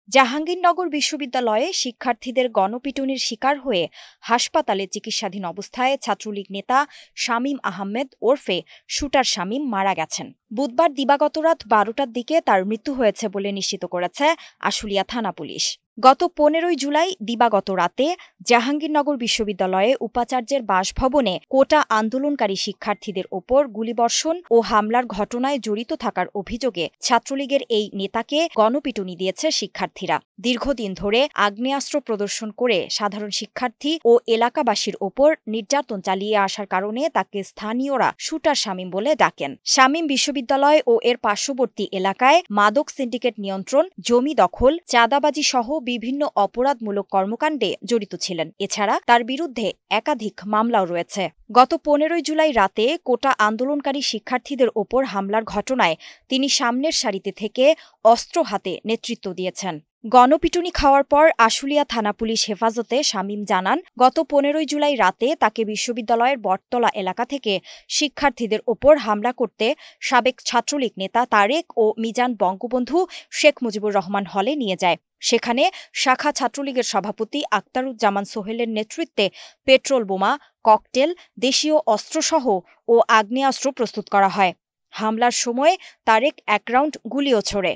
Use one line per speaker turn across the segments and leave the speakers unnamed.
জাহাঙ্গীরনগর বিশ্ববিদ্যালয়ে শিক্ষার্থীদের গণপিটুনির শিকার হয়ে হাসপাতালে চিকিৎসাধীন অবস্থায় ছাত্রলীগ নেতা শামীম আহমেদ ওরফে শুটার শামীম মারা গেছেন। বুধবার দিবাগত রাত ১২টার দিকে তার মৃত্যু হয়েছে বলে নিশ্চিত করেছে আশুলিয়া থানা পুলিশ। গত ১৫ জুলাই দিবাগত রাতে জাহাঙ্গীরনগর বিশ্ববিদ্যালয়ে উপাচার্যের বাসভবনে কোটা আন্দোলনকারী শিক্ষার্থীদের ওপর গুলিবর্ষণ ও হামলার ঘটনায় জড়িত থাকার অভিযোগে ছাত্রলীগের এই নেতাকে গণপিটুনি দিয়েছে শিক্ষার্থীরা। দীর্ঘদিন ধরে আগ্নেয়াস্ত্র প্রদর্শন করে সাধারণ শিক্ষার্থী ও এলাকাবাসীর ওপর নির্যাতন চালিয়ে আসার কারণে তাকে স্থানীয়রা শুটার শামীম বলে ডাকেন। শামীম বিশ্ববিদ্যালয় ও এর পার্শ্ববর্তী এলাকায় মাদক সিন্ডিকেট নিয়ন্ত্রণ, জমি দখল, চাঁদাবাজি সহ বিভিন্ন অপরাধমূলক কর্মকাণ্ডে জড়িত ছিলেন। এছাড়া তার বিরুদ্ধে একাধিক মামলাও রয়েছে। গত ১৫ জুলাই রাতে কোটা আন্দোলনকারী শিক্ষার্থীদের ওপর হামলার ঘটনায় তিনি সামনের সারিতে থেকে অস্ত্র হাতে নেতৃত্ব দিয়েছেন। গণপিটুনি খাওয়ার পর আশুলিয়া থানা পুলিশ হেফাজতে শামীম জানান, গত ১৫ জুলাই রাতে তাকে বিশ্ববিদ্যালয়ের বটতলা এলাকা থেকে শিক্ষার্থীদের ওপর হামলা করতে সাবেক ছাত্রলীগ নেতা তারেক ও মিজান বঙ্গবন্ধু শেখ মুজিবুর রহমান হলে নিয়ে যায়। সেখানে শাখা ছাত্রলীগের সভাপতি আক্তারুজ্জামান সোহেলের নেতৃত্বে পেট্রোল বোমা, ককটেল, দেশীয় অস্ত্রসহ ও আগ্নেয়াস্ত্র প্রস্তুত করা হয়। হামলার সময় তারেক ১ রাউন্ড গুলিও ছোড়ে।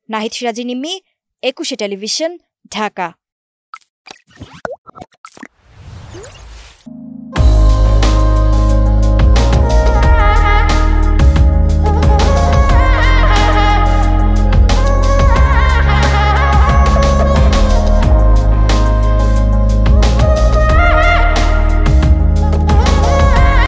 নাহিদ সিরাজি নিম্মি, ২১ টেলিভিশন, ঢাকা।